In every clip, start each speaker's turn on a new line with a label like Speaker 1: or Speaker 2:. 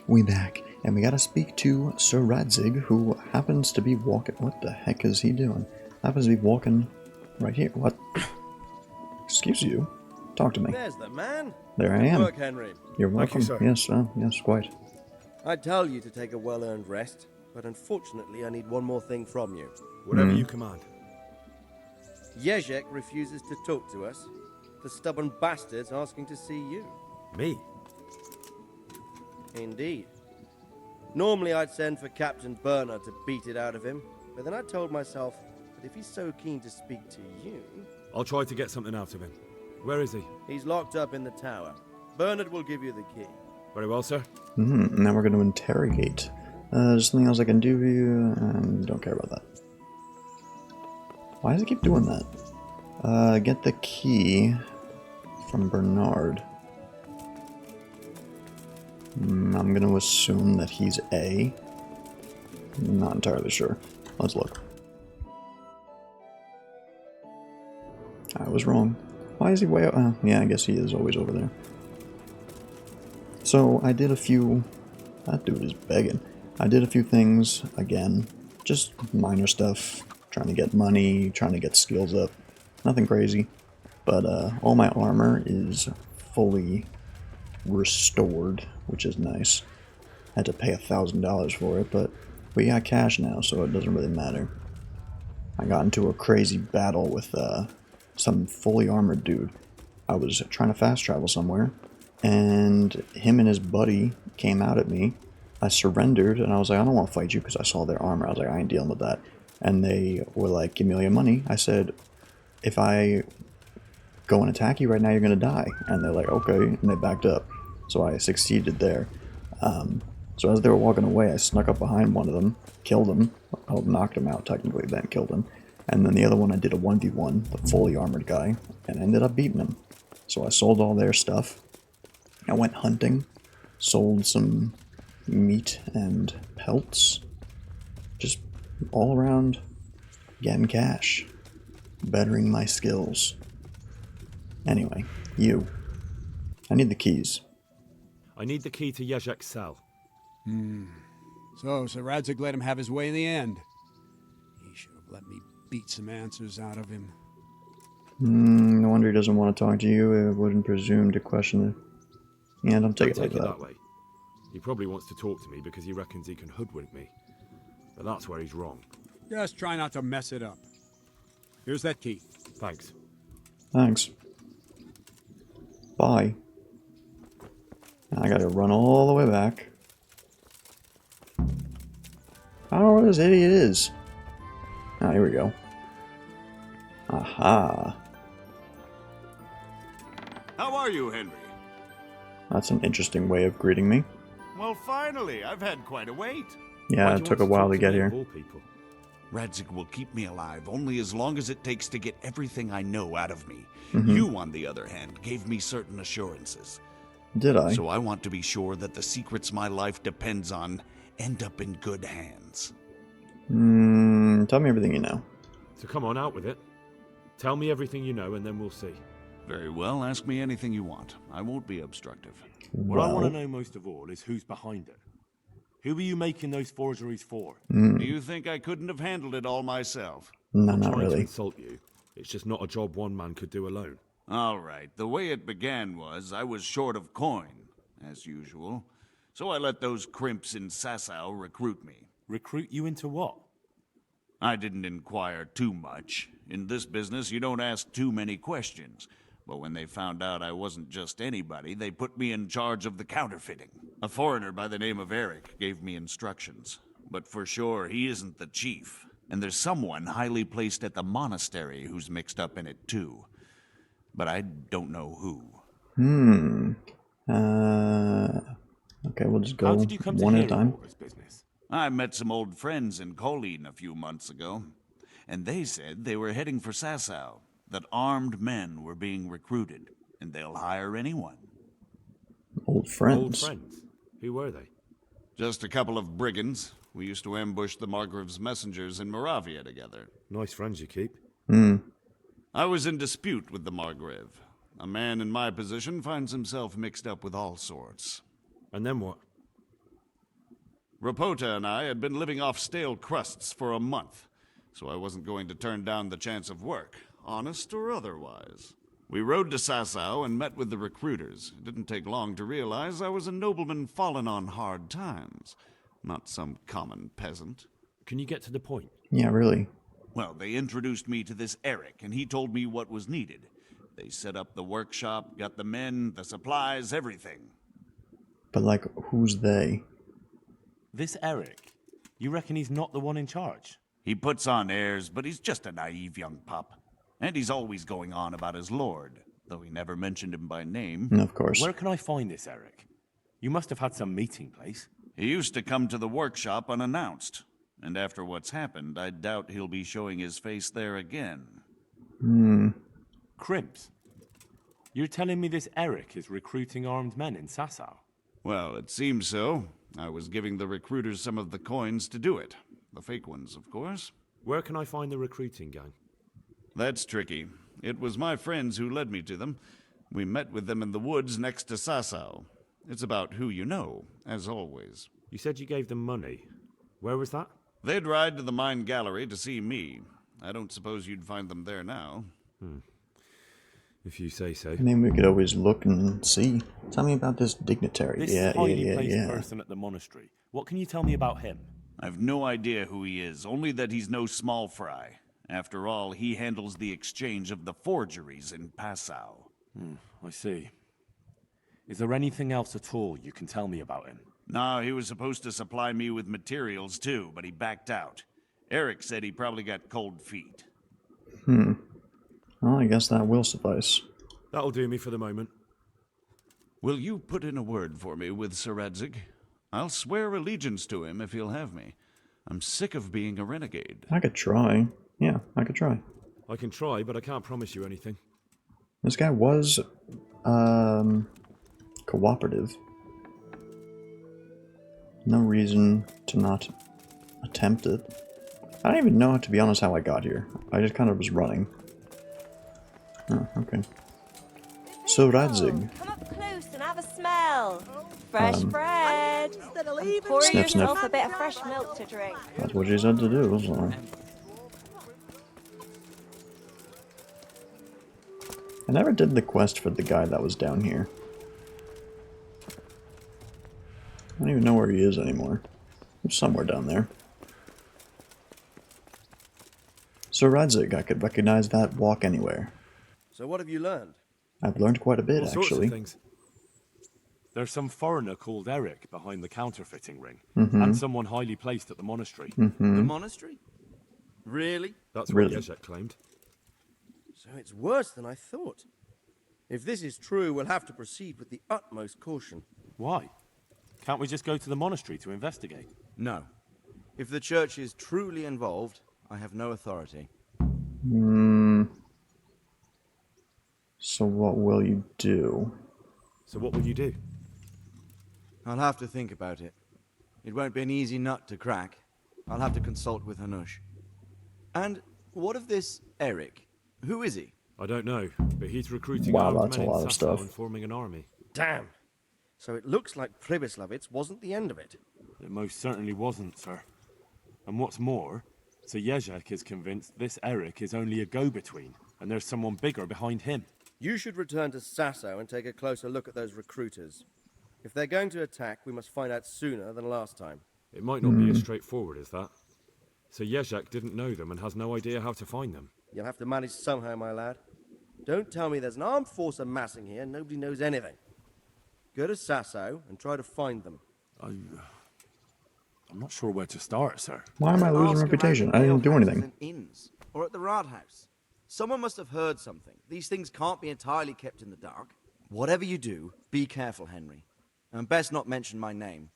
Speaker 1: We back, and we gotta speak to Sir Radzig, who happens to be walking. What the heck is he doing? Happens to be walking right here. What? Excuse you. Talk to me.
Speaker 2: There's the man.
Speaker 1: There I
Speaker 2: Good
Speaker 1: am.
Speaker 2: work, Henry.
Speaker 1: You're welcome.
Speaker 3: Thank you, sir.
Speaker 1: Yes, yes, quite.
Speaker 2: I tell you to take a well-earned rest, but unfortunately I need one more thing from you.
Speaker 3: Whatever you command.
Speaker 2: Jezek refuses to talk to us. The stubborn bastard's asking to see you.
Speaker 3: Me?
Speaker 2: Indeed. Normally I'd send for Captain Bernard to beat it out of him, but then I told myself that if he's so keen to speak to you...
Speaker 3: I'll try to get something out of him. Where is he?
Speaker 2: He's locked up in the tower. Bernard will give you the key.
Speaker 3: Very well, sir.
Speaker 1: Now we're gonna interrogate. There's something else I can do for you? Don't care about that. Why does it keep doing that? Get the key from Bernard. I'm gonna assume that he's A. I'm not entirely sure. Let's look. I was wrong. Why is he way up? Yeah, I guess he is always over there. So I did a few... That dude is begging. I did a few things, again. Just minor stuff. Trying to get money, trying to get skills up. Nothing crazy. But all my armor is fully restored, which is nice. I had to pay $1,000 for it, but we got cash now, so it doesn't really matter. I got into a crazy battle with some fully armored dude. I was trying to fast travel somewhere, and him and his buddy came out at me. I surrendered, and I was like, I don't want to fight you because I saw their armor. I was like, I ain't dealing with that. And they were like, give me all your money. I said, if I go and attack you right now, you're going to die. And they're like, okay, and they backed up. So I succeeded there. So as they were walking away, I snuck up behind one of them, killed him, well, knocked him out technically, then killed him. And then the other one I did a 1v1, the fully armored guy, and ended up beating him. So I sold all their stuff. I went hunting, sold some meat and pelts. Just all around getting cash, bettering my skills. Anyway, you. I need the keys.
Speaker 3: I need the key to Jezek's cell.
Speaker 4: So Sir Radzig let him have his way in the end. He should have let me beat some answers out of him.
Speaker 1: No wonder he doesn't want to talk to you. I wouldn't presume to question it. Yeah, don't take it like that.
Speaker 3: Way. He probably wants to talk to me because he reckons he can hoodwink me. But that's where he's wrong.
Speaker 4: Just try not to mess it up. Here's that key.
Speaker 3: Thanks.
Speaker 1: Thanks. Bye. I gotta run all the way back. I don't know where this idiot is. Ah, here we go. Aha.
Speaker 5: How are you, Henry?
Speaker 1: That's an interesting way of greeting me.
Speaker 5: Well, finally, I've had quite a wait.
Speaker 1: Yeah,
Speaker 3: Why do
Speaker 1: it
Speaker 3: you
Speaker 1: took a
Speaker 3: want
Speaker 1: while
Speaker 3: talk
Speaker 1: to get
Speaker 3: me,
Speaker 1: here.
Speaker 3: of all people?
Speaker 5: Radzig will keep me alive only as long as it takes to get everything I know out of me.
Speaker 1: Mm-hmm.
Speaker 5: You, on the other hand, gave me certain assurances.
Speaker 1: Did I?
Speaker 5: So I want to be sure that the secrets my life depends on end up in good hands.
Speaker 1: Tell me everything you know.
Speaker 3: So come on, out with it. Tell me everything you know and then we'll see.
Speaker 5: Very well, ask me anything you want. I won't be obstructive.
Speaker 6: What I want
Speaker 1: Well.
Speaker 6: to know most of all is who's behind it. Who are you making those forgeries for?
Speaker 5: Do you think I couldn't have handled it all myself?
Speaker 1: No,
Speaker 3: I'm
Speaker 1: not
Speaker 3: trying to
Speaker 1: really.
Speaker 3: insult you. It's just not a job one man could do alone.
Speaker 5: All right, the way it began was I was short of coin, as usual. So I let those crimps in Sasau recruit me.
Speaker 6: Recruit you into what?
Speaker 5: I didn't inquire too much. In this business, you don't ask too many questions. But when they found out I wasn't just anybody, they put me in charge of the counterfeiting. A foreigner by the name of Eric gave me instructions. But for sure, he isn't the chief. And there's someone highly placed at the Monastery who's mixed up in it too. But I don't know who.
Speaker 1: Okay, we'll just
Speaker 6: How
Speaker 1: go
Speaker 6: did you come to
Speaker 1: one
Speaker 6: hear
Speaker 1: at a time.
Speaker 6: of this business?
Speaker 5: I met some old friends in Colleen a few months ago. And they said they were heading for Sasau. That armed men were being recruited, and they'll hire anyone.
Speaker 1: Old friends.
Speaker 3: Old friends. Who were they?
Speaker 5: Just a couple of brigands. We used to ambush the Margrave's messengers in Moravia together.
Speaker 3: Nice friends you keep.
Speaker 5: I was in dispute with the Margrave. A man in my position finds himself mixed up with all sorts.
Speaker 3: And then what?
Speaker 5: Rapota and I had been living off stale crusts for a month, so I wasn't going to turn down the chance of work, honest or otherwise. We rode to Sasau and met with the recruiters. It didn't take long to realize I was a nobleman fallen on hard times, not some common peasant.
Speaker 3: Can you get to the point?
Speaker 1: Yeah, really.
Speaker 5: Well, they introduced me to this Eric, and he told me what was needed. They set up the workshop, got the men, the supplies, everything.
Speaker 1: But, like, who's they?
Speaker 6: This Eric, you reckon he's not the one in charge?
Speaker 5: He puts on airs, but he's just a naive young pup. And he's always going on about his lord, though he never mentioned him by name.
Speaker 1: And of course.
Speaker 6: Where can I find this Eric? You must have had some meeting place.
Speaker 5: He used to come to the workshop unannounced. And after what's happened, I doubt he'll be showing his face there again.
Speaker 6: Crimps? You're telling me this Eric is recruiting armed men in Sasau?
Speaker 5: Well, it seems so. I was giving the recruiters some of the coins to do it. The fake ones, of course.
Speaker 3: Where can I find the recruiting gang?
Speaker 5: That's tricky. It was my friends who led me to them. We met with them in the woods next to Sasau. It's about who you know, as always.
Speaker 3: You said you gave them money. Where was that?
Speaker 5: They'd ride to the mine gallery to see me. I don't suppose you'd find them there now.
Speaker 3: If you say so.
Speaker 1: I mean, we could always look and see. Tell me about this dignitary.
Speaker 6: This highly placed person at the monastery. What can you tell me about him?
Speaker 5: I've no idea who he is, only that he's no small fry. After all, he handles the exchange of the forgeries in Passau.
Speaker 6: I see. Is there anything else at all you can tell me about him?
Speaker 5: No, he was supposed to supply me with materials too, but he backed out. Eric said he probably got cold feet.
Speaker 1: Well, I guess that will suffice.
Speaker 3: That'll do me for the moment.
Speaker 5: Will you put in a word for me with Sir Radzig? I'll swear allegiance to him if he'll have me. I'm sick of being a renegade.
Speaker 1: I could try. Yeah, I could try.
Speaker 3: I can try, but I can't promise you anything.
Speaker 1: This guy was, cooperative. No reason to not attempt it. I don't even know, to be honest, how I got here. I just kind of was running. Oh, okay. So Radzig.
Speaker 7: Come up close and have a smell. Fresh bread. And pour
Speaker 1: Sniff,
Speaker 7: yourself
Speaker 1: sniff.
Speaker 7: a bit of fresh milk to drink.
Speaker 1: That's what she said to do, so. I never did the quest for the guy that was down here. I don't even know where he is anymore. He's somewhere down there. So Radzig, I could recognize that walk anywhere.
Speaker 2: So what have you learned?
Speaker 1: I've learned quite a bit,
Speaker 3: All sorts of
Speaker 1: actually.
Speaker 3: things.
Speaker 6: There's some foreigner called Eric behind the counterfeiting ring, and someone highly placed at the monastery.
Speaker 2: The monastery? Really?
Speaker 3: That's
Speaker 1: Really?
Speaker 3: what Yezhek claimed.
Speaker 2: So it's worse than I thought. If this is true, we'll have to proceed with the utmost caution.
Speaker 6: Why? Can't we just go to the monastery to investigate?
Speaker 8: No. If the church is truly involved, I have no authority.
Speaker 1: So what will you do?
Speaker 3: So what will you do?
Speaker 8: I'll have to think about it. It won't be an easy nut to crack. I'll have to consult with Hanush. And what of this Eric? Who is he?
Speaker 3: I don't know, but he's recruiting
Speaker 1: Wow,
Speaker 3: armed
Speaker 1: that's
Speaker 3: men
Speaker 1: a lot
Speaker 3: in
Speaker 1: of
Speaker 3: Sasau
Speaker 1: stuff.
Speaker 3: and forming an army.
Speaker 2: Damn. So it looks like Pribyslavitz wasn't the end of it.
Speaker 6: It most certainly wasn't, sir. And what's more, Sir Yezhek is convinced this Eric is only a go-between, and there's someone bigger behind him.
Speaker 2: You should return to Sasau and take a closer look at those recruiters. If they're going to attack, we must find out sooner than last time.
Speaker 3: It might not be as straightforward as that. So Yezhek didn't know them and has no idea how to find them.
Speaker 2: You'll have to manage somehow, my lad. Don't tell me there's an armed force amassing here and nobody knows anything. Go to Sasau and try to find them.
Speaker 6: I'm not sure where to start, sir.
Speaker 1: Why am I losing
Speaker 8: Ask
Speaker 1: reputation?
Speaker 8: around
Speaker 1: I didn't do
Speaker 8: alehouses
Speaker 1: anything.
Speaker 8: and inns, or at the Rathaus. Someone must have heard something. These things can't be entirely kept in the dark. Whatever you do, be careful, Henry. And best not mention my name.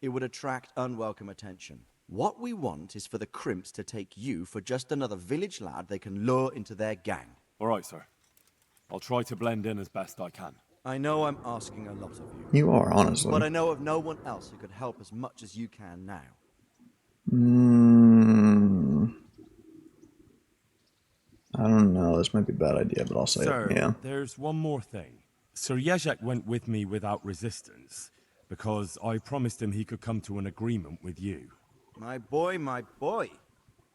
Speaker 8: It would attract unwelcome attention. What we want is for the Crimps to take you for just another village lad they can lure into their gang.
Speaker 6: All right, sir. I'll try to blend in as best I can.
Speaker 8: I know I'm asking a lot of you,
Speaker 1: You are, honestly.
Speaker 8: but I know of no one else who could help as much as you can now.
Speaker 1: I don't know. This might be a bad idea, but I'll say
Speaker 6: Sir,
Speaker 1: it. Yeah.
Speaker 6: there's one more thing. Sir Yezhek went with me without resistance, because I promised him he could come to an agreement with you.
Speaker 8: My boy, my boy.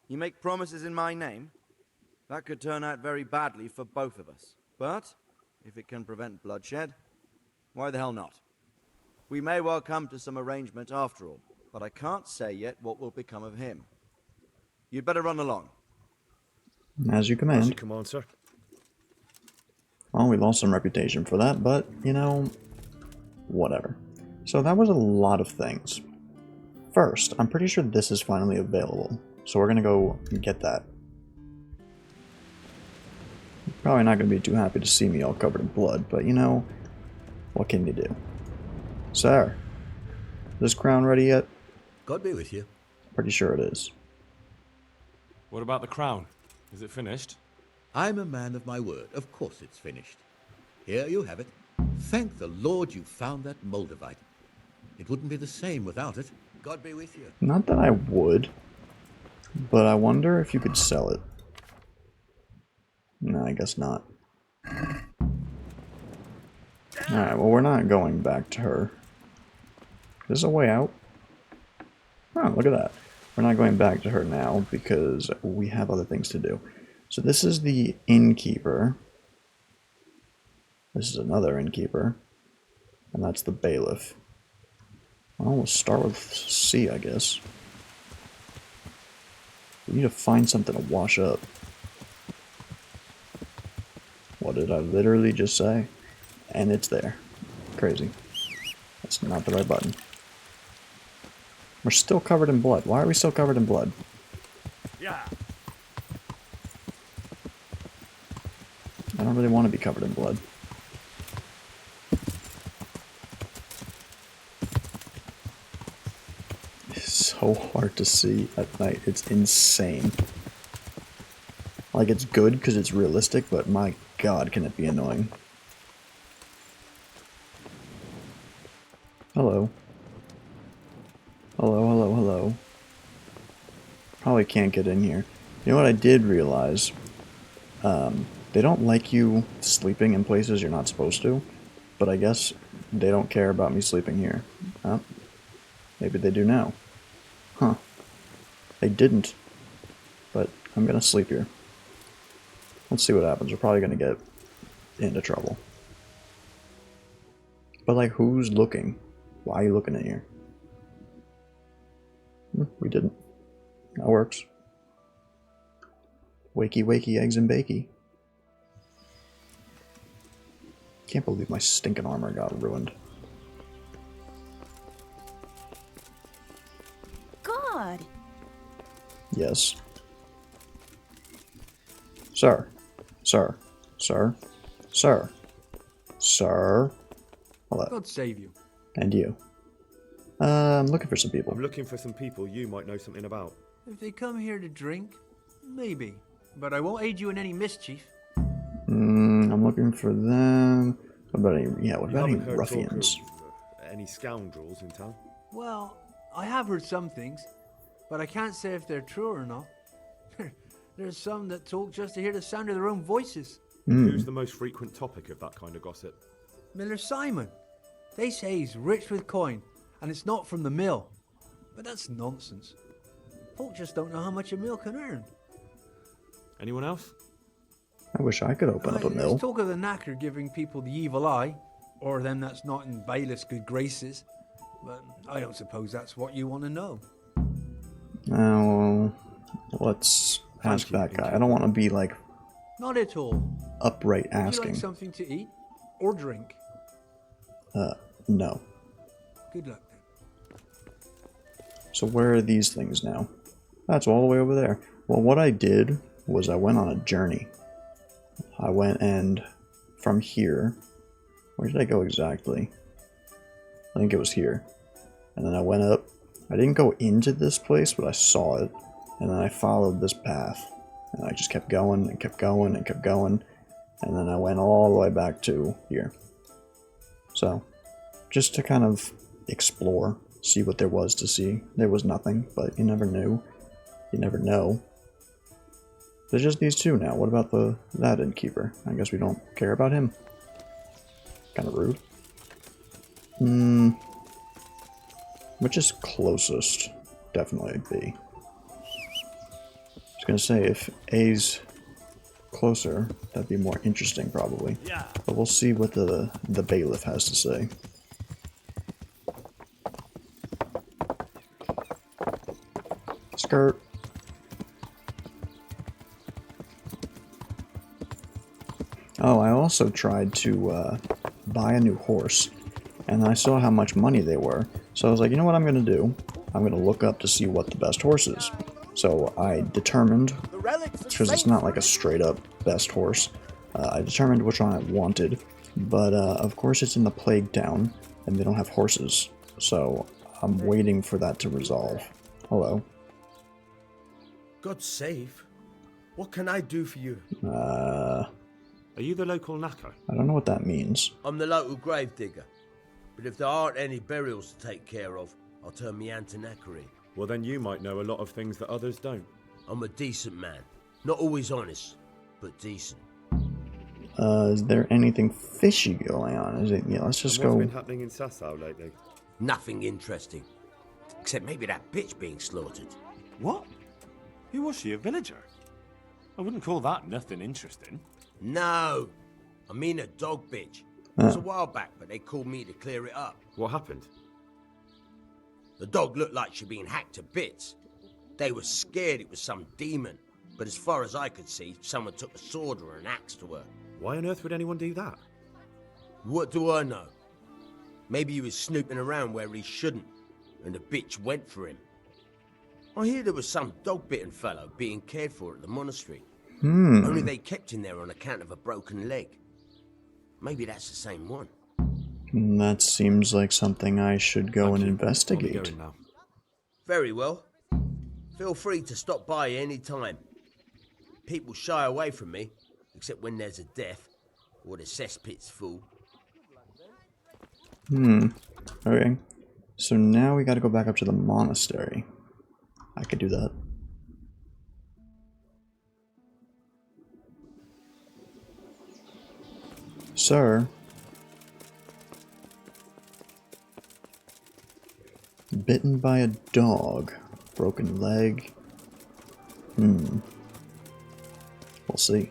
Speaker 8: You make promises in my name? That could turn out very badly for both of us. But, if it can prevent bloodshed, why the hell not? We may well come to some arrangement after all, but I can't say yet what will become of him. You'd better run along.
Speaker 1: As you
Speaker 3: As
Speaker 1: command.
Speaker 3: you command, sir.
Speaker 1: Well, we lost some reputation for that, but, you know, whatever. So that was a lot of things. First, I'm pretty sure this is finally available, so we're gonna go get that. You're probably not gonna be too happy to see me all covered in blood, but you know, what can you do? Sir, is this crown ready yet?
Speaker 9: God be with you.
Speaker 1: Pretty sure it is.
Speaker 6: What about the crown? Is it finished?
Speaker 9: I'm a man of my word. Of course it's finished. Here you have it. Thank the Lord you found that Moldavite. It wouldn't be the same without it. God be with you.
Speaker 1: Not that I would, but I wonder if you could sell it. No, I guess not. Alright, well, we're not going back to her. Is this a way out? Oh, look at that. We're not going back to her now because we have other things to do. So this is the innkeeper. This is another innkeeper. And that's the bailiff. Well, we'll start with C, I guess. We need to find something to wash up. What did I literally just say? And it's there. Crazy. That's not the right button. We're still covered in blood. Why are we still covered in blood?
Speaker 3: Yeah.
Speaker 1: I don't really want to be covered in blood. It's so hard to see at night. It's insane. Like, it's good because it's realistic, but my god, can it be annoying. Hello. Hello, hello, hello. Probably can't get in here. You know what I did realize? They don't like you sleeping in places you're not supposed to, but I guess they don't care about me sleeping here. Maybe they do now. Huh. They didn't, but I'm gonna sleep here. Let's see what happens. We're probably gonna get into trouble. But like, who's looking? Why are you looking in here? We didn't. That works. Wakey, wakey, eggs and bakey. Can't believe my stinking armor got ruined.
Speaker 7: God.
Speaker 1: Yes. Sir. Sir. Sir. Sir. Sir. Hello.
Speaker 10: God save you.
Speaker 1: And you. I'm looking for some people.
Speaker 3: I'm looking for some people you might know something about.
Speaker 10: If they come here to drink, maybe. But I won't aid you in any mischief.
Speaker 1: I'm looking for them. What about any, what
Speaker 3: You
Speaker 1: about any
Speaker 3: haven't heard
Speaker 1: ruffians?
Speaker 3: talk of any scoundrels in town?
Speaker 10: Well, I have heard some things, but I can't say if they're true or not. There's some that talk just to hear the sound of their own voices.
Speaker 3: Who's the most frequent topic of that kind of gossip?
Speaker 10: Miller Simon. They say he's rich with coin, and it's not from the mill. But that's nonsense. Folk just don't know how much a mill can earn.
Speaker 3: Anyone else?
Speaker 1: I wish I could open up a mill.
Speaker 10: There's talk of the knacker giving people the evil eye, or them that's not in bailiff's good graces. But I don't suppose that's what you want to know.
Speaker 1: Now, let's ask that guy. I don't want to be like
Speaker 10: Not at all.
Speaker 1: upright
Speaker 10: Would you like
Speaker 1: asking.
Speaker 10: something to eat or drink?
Speaker 1: No.
Speaker 10: Good luck then.
Speaker 1: So where are these things now? That's all the way over there. Well, what I did was I went on a journey. I went and from here, where did I go exactly? I think it was here. And then I went up. I didn't go into this place, but I saw it. And then I followed this path. And I just kept going and kept going and kept going. And then I went all the way back to here. So, just to kind of explore, see what there was to see. There was nothing, but you never knew. You never know. There's just these two now. What about that innkeeper? I guess we don't care about him. Kind of rude. Which is closest? Definitely B. I was gonna say, if A's closer, that'd be more interesting probably. But we'll see what the bailiff has to say. Skirt. Oh, I also tried to buy a new horse, and I saw how much money they were. So I was like, you know what I'm going to do? I'm going to look up to see what the best horse is. So I determined, because it's not like a straight up best horse, I determined which one I wanted. But of course it's in the plague town, and they don't have horses. So I'm waiting for that to resolve. Hello.
Speaker 11: God save. What can I do for you?
Speaker 3: Are you the local knacker?
Speaker 1: I don't know what that means.
Speaker 11: I'm the local gravedigger. But if there aren't any burials to take care of, I'll turn me hand to knackery.
Speaker 3: Well, then you might know a lot of things that others don't.
Speaker 11: I'm a decent man. Not always honest, but decent.
Speaker 1: Is there anything fishy going on? Is it? Yeah, let's just
Speaker 3: And what's
Speaker 1: go.
Speaker 3: been happening in Sasau lately?
Speaker 11: Nothing interesting. Except maybe that bitch being slaughtered.
Speaker 6: What? Who was she, a villager? I wouldn't call that nothing interesting.
Speaker 11: No! I mean a dog bitch. It was a while back, but they called me to clear it up.
Speaker 3: What happened?
Speaker 11: The dog looked like she'd been hacked to bits. They were scared it was some demon. But as far as I could see, someone took a sword or an axe to her.
Speaker 3: Why on earth would anyone do that?
Speaker 11: What do I know? Maybe he was snooping around where he shouldn't, and the bitch went for him. I hear there was some dog-bitten fellow being cared for at the monastery. Only they kept him there on account of a broken leg. Maybe that's the same one.
Speaker 1: That seems like something I should go and
Speaker 3: I'll be
Speaker 1: investigate.
Speaker 3: going now.
Speaker 11: Very well. Feel free to stop by any time. People shy away from me, except when there's a death, or the cesspit's full.
Speaker 1: Okay. So now we gotta go back up to the monastery. I could do that. Sir. Bitten by a dog. Broken leg. We'll see.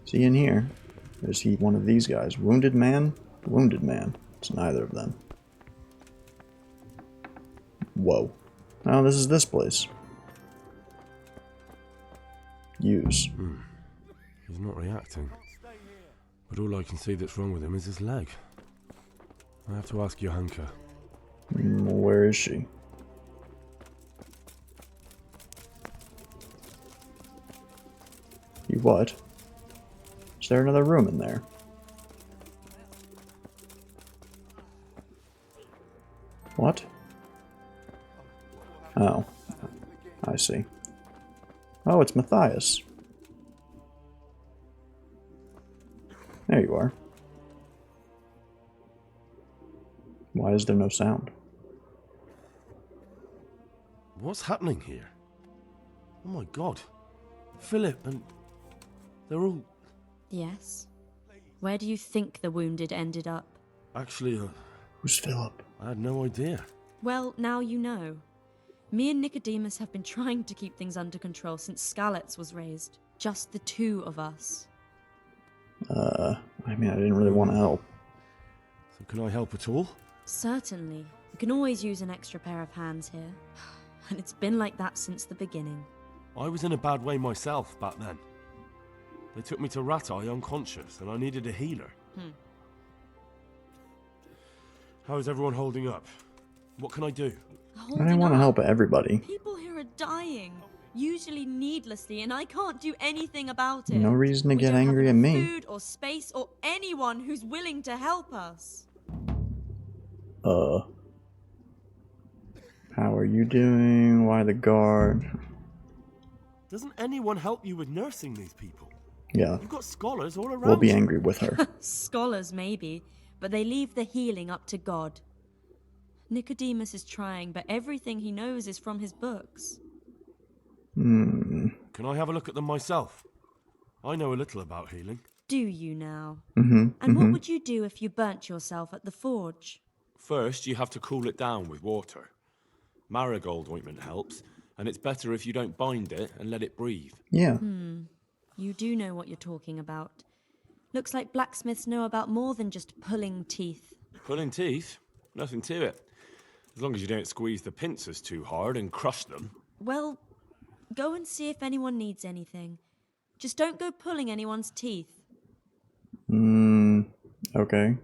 Speaker 1: See in here. Is he one of these guys? Wounded man? Wounded man. It's neither of them. Whoa. Oh, this is this place. Use.
Speaker 6: He's not reacting. But all I can see that's wrong with him is his leg. I have to ask Johanka.
Speaker 1: Where is she? You what? Is there another room in there? What? Oh. I see. Oh, it's Matthias. There you are. Why is there no sound?
Speaker 6: What's happening here? Oh my god. Philip and... they're all...
Speaker 12: Yes? Where do you think the wounded ended up?
Speaker 6: Actually,
Speaker 1: Who's Philip?
Speaker 6: I had no idea.
Speaker 12: Well, now you know. Me and Nicodemus have been trying to keep things under control since Skalitz was raised. Just the two of us.
Speaker 1: I mean, I didn't really want to help.
Speaker 6: So can I help at all?
Speaker 12: Certainly. We can always use an extra pair of hands here. And it's been like that since the beginning.
Speaker 6: I was in a bad way myself back then. They took me to Ratai unconscious, and I needed a healer. How is everyone holding up? What can I do?
Speaker 1: I didn't want to help everybody.
Speaker 12: People here are dying, usually needlessly, and I can't do anything about it.
Speaker 1: No reason to
Speaker 12: We
Speaker 1: get
Speaker 12: don't have
Speaker 1: angry at
Speaker 12: enough
Speaker 1: me.
Speaker 12: Food or space or anyone who's willing to help us.
Speaker 1: How are you doing? Why the guard?
Speaker 6: Doesn't anyone help you with nursing these people?
Speaker 1: Yeah,
Speaker 6: You've got scholars all around
Speaker 1: we'll be
Speaker 6: you.
Speaker 1: angry with her.
Speaker 12: Scholars, maybe, but they leave the healing up to God. Nicodemus is trying, but everything he knows is from his books.
Speaker 6: Can I have a look at them myself? I know a little about healing.
Speaker 12: Do you now?
Speaker 1: Mm-hmm.
Speaker 12: And what would you do if you burnt yourself at the forge?
Speaker 6: First, you have to cool it down with water. Marigold ointment helps, and it's better if you don't bind it and let it breathe.
Speaker 1: Yeah.
Speaker 12: You do know what you're talking about. Looks like blacksmiths know about more than just pulling teeth.
Speaker 6: Pulling teeth? Nothing to it. As long as you don't squeeze the pincers too hard and crush them.
Speaker 12: Well, go and see if anyone needs anything. Just don't go pulling anyone's teeth.
Speaker 1: Okay.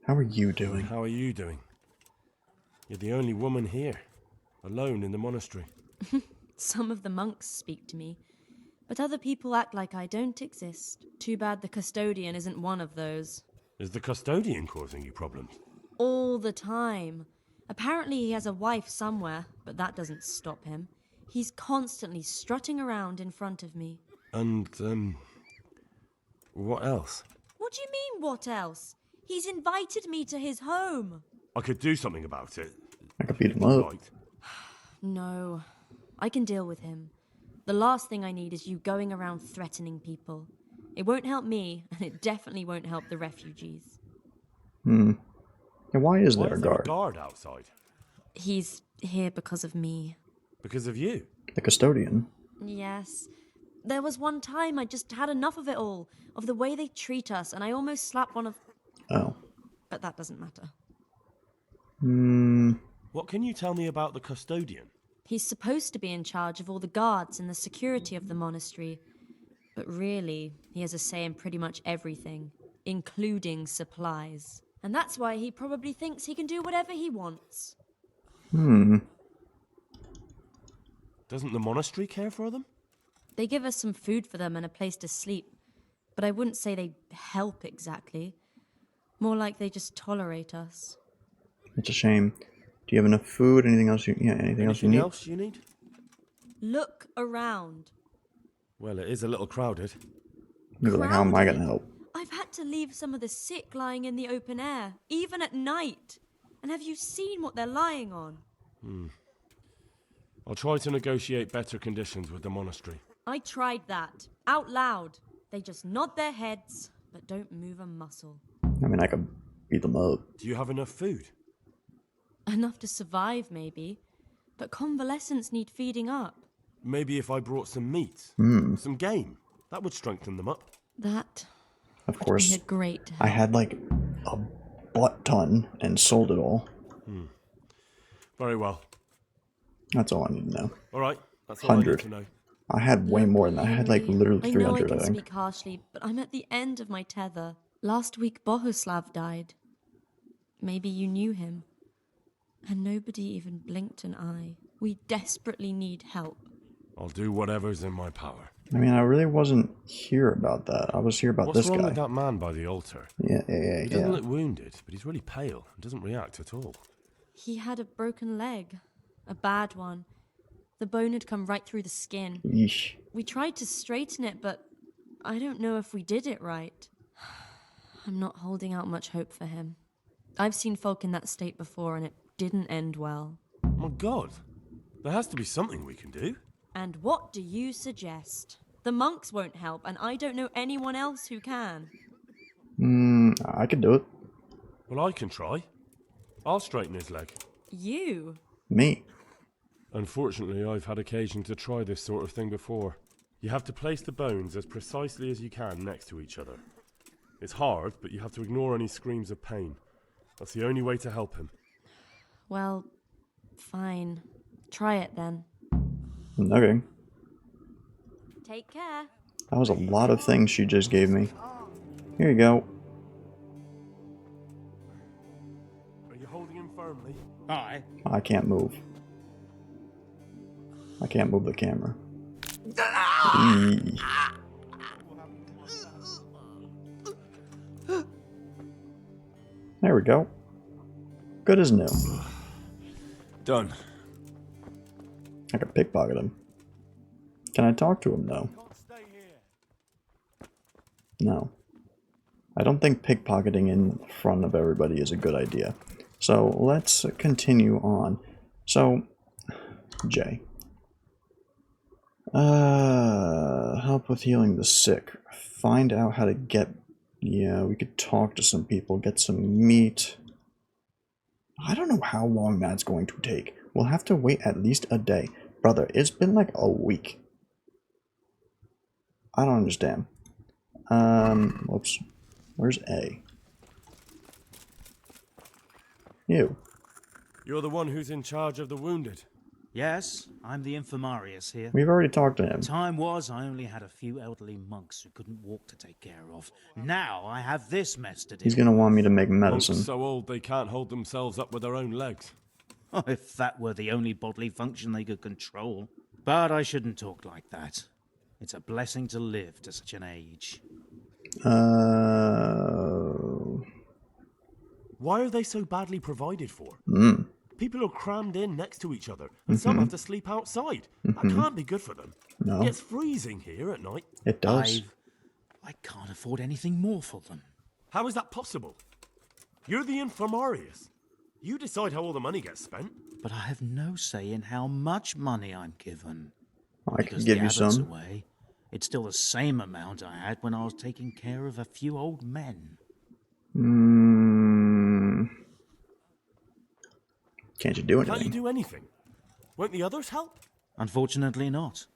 Speaker 1: How are you doing?
Speaker 6: How are you doing? You're the only woman here, alone in the monastery.
Speaker 12: Some of the monks speak to me, but other people act like I don't exist. Too bad the custodian isn't one of those.
Speaker 6: Is the custodian causing you problems?
Speaker 12: All the time. Apparently he has a wife somewhere, but that doesn't stop him. He's constantly strutting around in front of me.
Speaker 6: And, what else?
Speaker 12: What do you mean, what else? He's invited me to his home.
Speaker 6: I could do something about it.
Speaker 1: I could beat him up.
Speaker 6: Right.
Speaker 12: No, I can deal with him. The last thing I need is you going around threatening people. It won't help me, and it definitely won't help the refugees.
Speaker 1: And why is there a
Speaker 6: a
Speaker 1: guard?
Speaker 6: guard outside?
Speaker 12: He's here because of me.
Speaker 6: Because of you?
Speaker 1: The custodian.
Speaker 12: Yes. There was one time I just had enough of it all, of the way they treat us, and I almost slapped one of...
Speaker 1: Oh.
Speaker 12: But that doesn't matter.
Speaker 6: What can you tell me about the custodian?
Speaker 12: He's supposed to be in charge of all the guards and the security of the monastery. But really, he has a say in pretty much everything, including supplies. And that's why he probably thinks he can do whatever he wants.
Speaker 6: Doesn't the monastery care for them?
Speaker 12: They give us some food for them and a place to sleep. But I wouldn't say they help exactly. More like they just tolerate us.
Speaker 1: It's a shame. Do you have enough food? Anything else anything else you need?
Speaker 6: Else you need?
Speaker 12: Look around.
Speaker 6: Well, it is a little crowded.
Speaker 1: You're like, how am I gonna help?
Speaker 12: I've had to leave some of the sick lying in the open air, even at night. And have you seen what they're lying on?
Speaker 6: I'll try to negotiate better conditions with the monastery.
Speaker 12: I tried that, out loud. They just nod their heads, but don't move a muscle.
Speaker 1: I mean, I could beat them up.
Speaker 6: Do you have enough food?
Speaker 12: Enough to survive, maybe. But convalescents need feeding up.
Speaker 6: Maybe if I brought some meat, some game, that would strengthen them up.
Speaker 12: That
Speaker 1: Of course,
Speaker 12: would be a great help.
Speaker 1: I had like a butt ton and sold it all.
Speaker 6: Very well.
Speaker 1: That's all I need to know.
Speaker 6: All right, that's all I need
Speaker 1: 100.
Speaker 6: to know.
Speaker 1: I had way more than that. I had like literally
Speaker 12: I know I
Speaker 1: 300,
Speaker 12: can
Speaker 1: I think.
Speaker 12: speak harshly, but I'm at the end of my tether. Last week, Bohuslav died. Maybe you knew him. And nobody even blinked an eye. We desperately need help.
Speaker 6: I'll do whatever's in my power.
Speaker 1: I mean, I really wasn't here about that. I was here about
Speaker 6: What's
Speaker 1: this
Speaker 6: wrong
Speaker 1: guy.
Speaker 6: with that man by the altar?
Speaker 1: Yeah.
Speaker 6: He doesn't look wounded, but he's really pale and doesn't react at all.
Speaker 12: He had a broken leg. A bad one. The bone had come right through the skin.
Speaker 1: Yeesh.
Speaker 12: We tried to straighten it, but I don't know if we did it right. I'm not holding out much hope for him. I've seen folk in that state before, and it didn't end well.
Speaker 6: My God, there has to be something we can do.
Speaker 12: And what do you suggest? The monks won't help, and I don't know anyone else who can.
Speaker 1: I could do it.
Speaker 6: Well, I can try. I'll straighten his leg.
Speaker 12: You?
Speaker 1: Me.
Speaker 6: Unfortunately, I've had occasion to try this sort of thing before. You have to place the bones as precisely as you can next to each other. It's hard, but you have to ignore any screams of pain. That's the only way to help him.
Speaker 12: Well, fine. Try it then.
Speaker 1: Okay.
Speaker 12: Take care.
Speaker 1: That was a lot of things she just gave me. Here you go.
Speaker 6: Are you holding him firmly?
Speaker 11: Aye.
Speaker 1: I can't move. I can't move the camera. Eee. There we go. Good as new.
Speaker 6: Done.
Speaker 1: I can pickpocket him. Can I talk to him though? No. I don't think pickpocketing in front of everybody is a good idea. So let's continue on. So, Jay. Help with healing the sick. Find out how to get... Yeah, we could talk to some people, get some meat. I don't know how long that's going to take. We'll have to wait at least a day. Brother, it's been like a week. I don't understand. Whoops. Where's A? You.
Speaker 6: You're the one who's in charge of the wounded.
Speaker 13: Yes, I'm the Infirmarius here.
Speaker 1: We've already talked to him.
Speaker 13: Time was I only had a few elderly monks who couldn't walk to take care of. Now I have this mess to do.
Speaker 1: He's gonna want me to make medicine.
Speaker 6: Monks so old they can't hold themselves up with their own legs.
Speaker 13: Oh, if that were the only bodily function they could control. But I shouldn't talk like that. It's a blessing to live to such an age.
Speaker 6: Why are they so badly provided for? People are crammed in next to each other, and some have to sleep outside. That can't be good for them.
Speaker 1: No.
Speaker 6: It's freezing here at night.
Speaker 1: It does.
Speaker 13: I can't afford anything more for them.
Speaker 6: How is that possible? You're the Infirmarius. You decide how all the money gets spent.
Speaker 13: But I have no say in how much money I'm given.
Speaker 1: I can give you some.
Speaker 13: Away, it's still the same amount I had when I was taking care of a few old men.
Speaker 1: Can't you do anything?
Speaker 6: Can't you do anything? Won't the others help?
Speaker 13: Unfortunately not.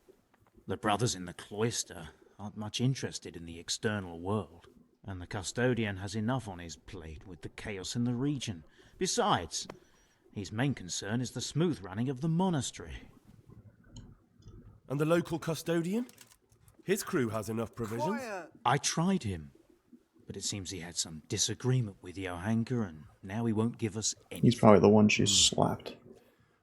Speaker 13: The brothers in the cloister aren't much interested in the external world, and the custodian has enough on his plate with the chaos in the region. Besides, his main concern is the smooth running of the monastery.
Speaker 6: And the local custodian? His crew has enough provisions.
Speaker 13: I tried him, but it seems he had some disagreement with Johanka, and now he won't give us anything.
Speaker 1: He's probably the one she slapped.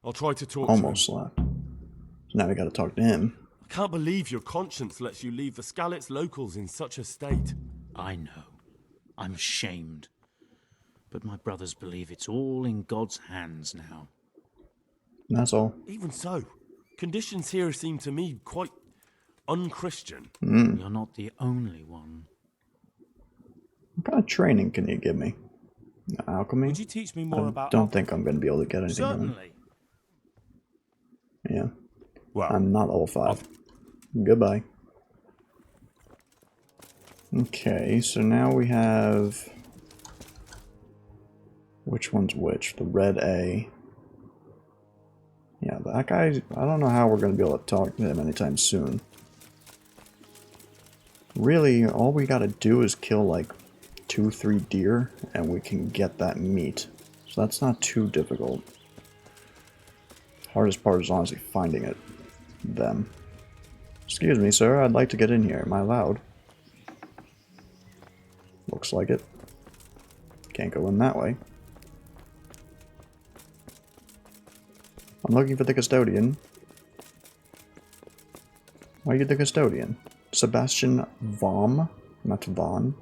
Speaker 6: I'll try to talk
Speaker 1: Almost
Speaker 6: to him.
Speaker 1: slapped. So now we gotta talk to him.
Speaker 6: I can't believe your conscience lets you leave the Skalitz locals in such a state.
Speaker 13: I know. I'm ashamed. But my brothers believe it's all in God's hands now.
Speaker 1: That's all.
Speaker 6: Even so, conditions here seem to me quite unchristian.
Speaker 13: You're not the only one.
Speaker 1: What kind of training can you give me? Alchemy?
Speaker 6: Would you teach me more about
Speaker 1: don't think I'm gonna be able to get anything done.
Speaker 13: Certainly.
Speaker 1: Yeah.
Speaker 6: Well,
Speaker 1: I'm not level 5. Goodbye. Okay, so now we have... Which one's which? The red A. Yeah, that guy... I don't know how we're going to be able to talk to him anytime soon. Really, all we gotta do is kill like 2-3 deer, and we can get that meat. So that's not too difficult. Hardest part is honestly finding it. Them. Excuse me, sir, I'd like to get in here. Am I allowed? Looks like it. Can't go in that way. I'm looking for the custodian. Why are you the custodian? Sebastian Vom, not Von.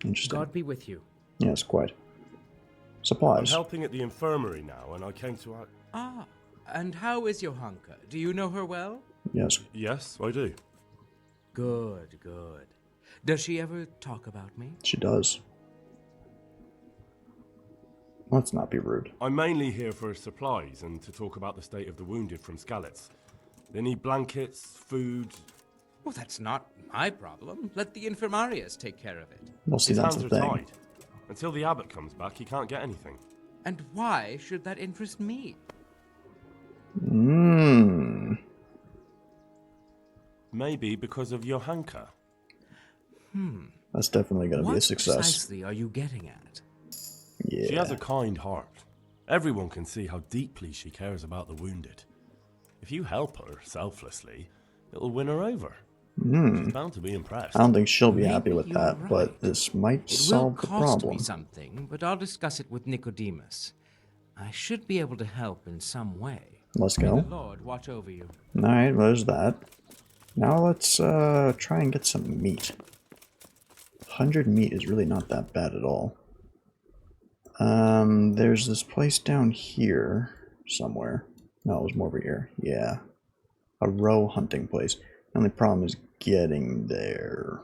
Speaker 1: Interesting.
Speaker 14: God be with you.
Speaker 1: Yes, quite.
Speaker 6: I'm
Speaker 1: Supplies.
Speaker 6: helping at the infirmary now, and I came to...
Speaker 14: Ah, and how is Johanka? Do you know her well?
Speaker 1: Yes.
Speaker 6: Yes, I do.
Speaker 14: Good, good. Does she ever talk about me?
Speaker 1: She does. Let's not be rude.
Speaker 6: I'm mainly here for supplies and to talk about the state of the wounded from Skalitz. They need blankets, food...
Speaker 14: Well, that's not my problem. Let the Infirmarius take care of it.
Speaker 1: Well, see,
Speaker 6: His
Speaker 1: that's
Speaker 6: hands
Speaker 1: the
Speaker 6: are
Speaker 1: thing.
Speaker 6: tied. Until the abbot comes back, he can't get anything.
Speaker 14: And why should that interest me?
Speaker 6: Maybe because of Johanka.
Speaker 1: That's definitely going to be a success.
Speaker 14: What precisely are you getting at?
Speaker 1: Yeah.
Speaker 6: She has a kind heart. Everyone can see how deeply she cares about the wounded. If you help her selflessly, it'll win her over. She's bound to be impressed.
Speaker 1: I don't think she'll be
Speaker 14: Maybe
Speaker 1: happy with
Speaker 14: you're
Speaker 1: that,
Speaker 14: right.
Speaker 1: but this might
Speaker 14: It will
Speaker 1: solve the
Speaker 14: cost
Speaker 1: problem.
Speaker 14: me something, but I'll discuss it with Nicodemus. I should be able to help in some way.
Speaker 1: Let's
Speaker 14: May
Speaker 1: go.
Speaker 14: the Lord watch over you.
Speaker 1: Alright, well, there's that. Now let's try and get some meat. 100 meat is really not that bad at all. There's this place down here somewhere. No, it was more over here. Yeah. A roe hunting place. The only problem is getting there.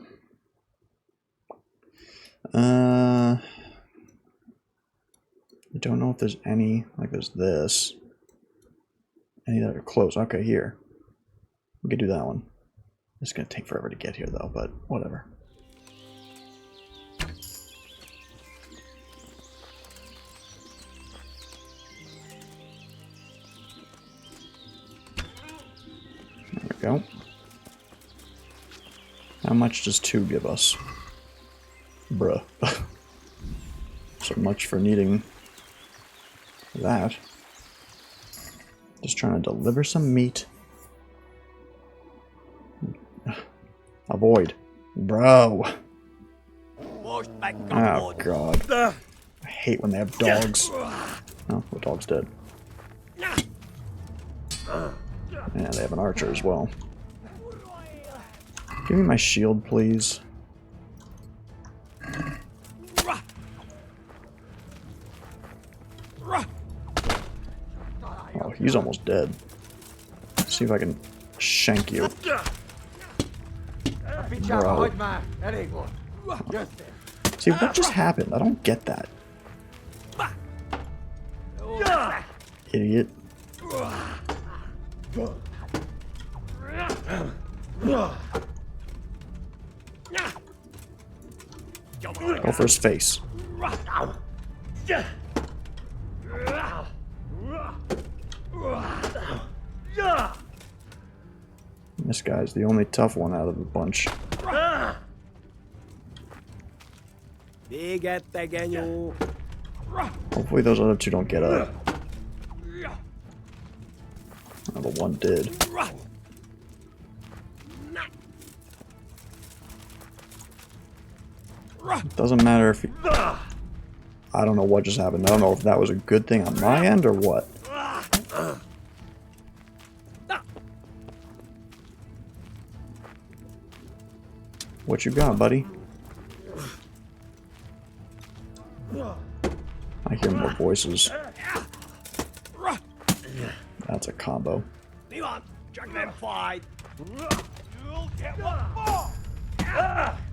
Speaker 1: I don't know if there's any, like there's this. Any that are close. Okay, here. We could do that one. It's gonna take forever to get here though, but whatever. There we go. How much does 2 give us? Bruh. So much for needing that. Just trying to deliver some meat. Avoid. Bro. Oh god. I hate when they have dogs. Oh, the dog's dead. Yeah, they have an archer as well. Give me my shield, please. Oh, he's almost dead. Let's see if I can shank you. Bro. See, what just happened? I don't get that. Idiot. Go for his face. This guy's the only tough one out of the bunch. Hopefully those other 2 don't get up. Oh, the one did. Doesn't matter if he... I don't know what just happened. I don't know if that was a good thing on my end or what. What you got, buddy? I hear more voices. That's a combo.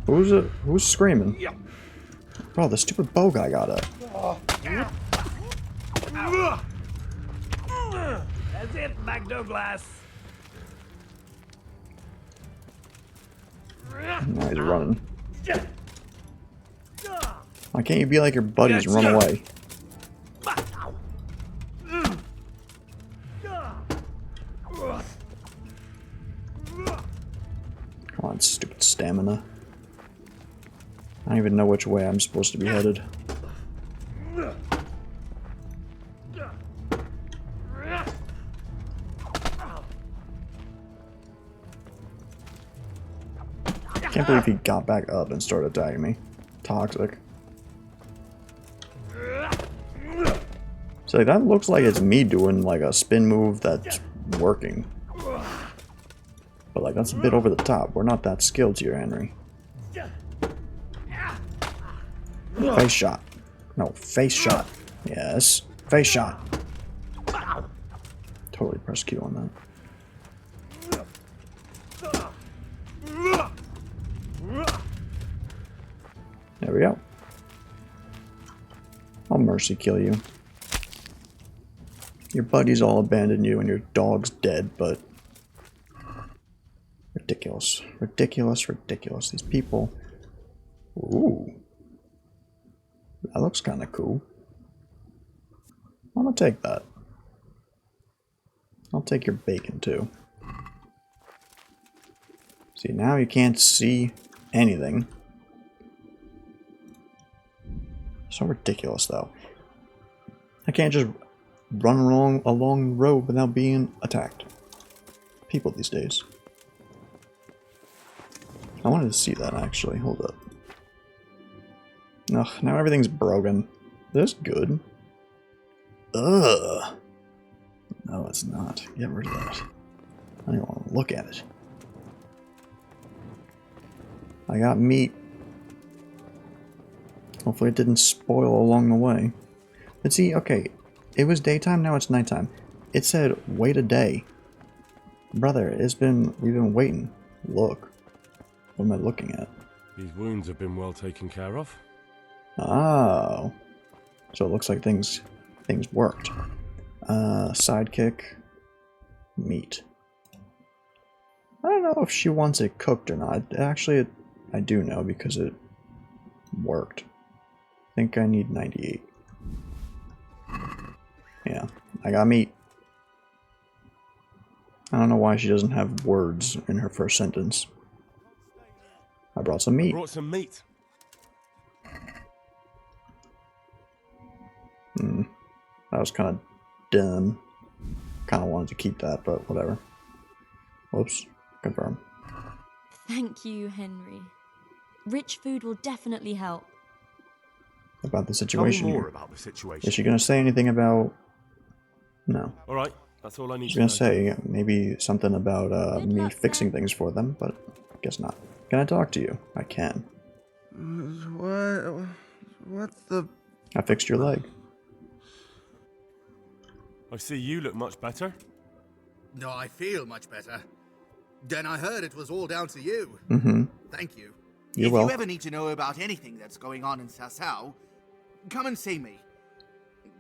Speaker 1: Who's screaming? Bro, the stupid bow guy got up.
Speaker 15: That's it, McDouglas.
Speaker 1: Now he's running. Why can't you be like your buddies and run away? Come on, stupid stamina. I don't even know which way I'm supposed to be headed. I can't believe he got back up and started attacking me. Toxic. So like, that looks like it's me doing like a spin move that's working. But like that's a bit over the top. We're not that skilled here, Henry. Face shot. No, face shot. Yes. Face shot. Totally press Q on that. There we go. I'll mercy kill you. Your buddies all abandoned you and your dog's dead, but... Ridiculous. Ridiculous, ridiculous. These people... Ooh. That looks kind of cool. I'm gonna take that. I'll take your bacon, too. See, now you can't see anything. So ridiculous, though. I can't just run along the road without being attacked. People these days. I wanted to see that, actually. Hold up. Ugh, now everything's broken. This good. Ugh. No, it's not. Get rid of that. I don't even want to look at it. I got meat. Hopefully it didn't spoil along the way. But see, okay, it was daytime, now it's nighttime. It said, wait a day. Brother, we've been waiting. Look. What am I looking at?
Speaker 6: These wounds have been well taken care of.
Speaker 1: Oh. So it looks like things worked. Sidekick. Meat. I don't know if she wants it cooked or not. Actually, I do know because it worked. I think I need 98. Yeah, I got meat. I don't know why she doesn't have words in her first sentence. I brought some meat.
Speaker 6: Brought some meat.
Speaker 1: That was kind of dumb. Kind of wanted to keep that, but whatever. Whoops. Confirm.
Speaker 12: Thank you, Henry. Rich food will definitely help.
Speaker 1: About the
Speaker 6: Tell me
Speaker 1: situation
Speaker 6: more
Speaker 1: here.
Speaker 6: about the situation.
Speaker 1: Is she going to say anything about... No.
Speaker 6: Alright, that's all I need
Speaker 1: She's
Speaker 6: to
Speaker 1: going
Speaker 6: know.
Speaker 1: to say maybe something about me fixing things for them, but guess not. Can I talk to you? I can.
Speaker 2: What the...
Speaker 1: I fixed your leg.
Speaker 6: I see you look much better.
Speaker 16: No, I feel much better. Then I heard it was all down to you.
Speaker 1: Mm-hmm.
Speaker 16: Thank you.
Speaker 1: You're
Speaker 16: if
Speaker 1: welcome.
Speaker 16: you ever need to know about anything that's going on in Sasau, come and see me.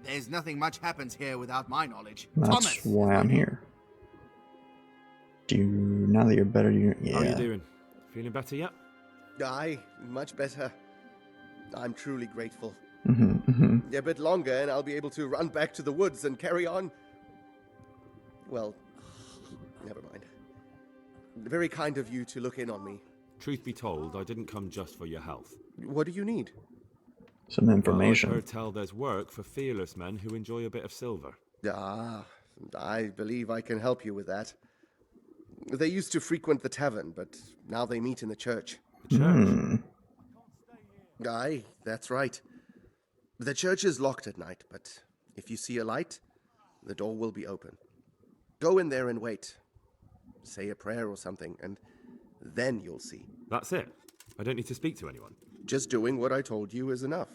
Speaker 16: There's nothing much happens here without my knowledge.
Speaker 1: That's
Speaker 16: Thomas.
Speaker 1: why I'm here. Do you... Now that you're better, you... Yeah.
Speaker 3: How you doing? Feeling better yet?
Speaker 2: Aye, much better. I'm truly grateful.
Speaker 1: Mm-hmm.
Speaker 2: A bit longer and I'll be able to run back to the woods and carry on. Well, never mind. Very kind of you to look in on me.
Speaker 3: Truth be told, I didn't come just for your health.
Speaker 2: What do you need?
Speaker 1: Some information.
Speaker 3: Well, I've heard tell there's work for fearless men who enjoy a bit of silver.
Speaker 2: Ah, I believe I can help you with that. They used to frequent the tavern, but now they meet in the church.
Speaker 3: The church?
Speaker 2: Aye, that's right. The church is locked at night, but if you see a light, the door will be open. Go in there and wait. Say a prayer or something, and then you'll see.
Speaker 3: That's it? I don't need to speak to anyone?
Speaker 2: Just doing what I told you is enough.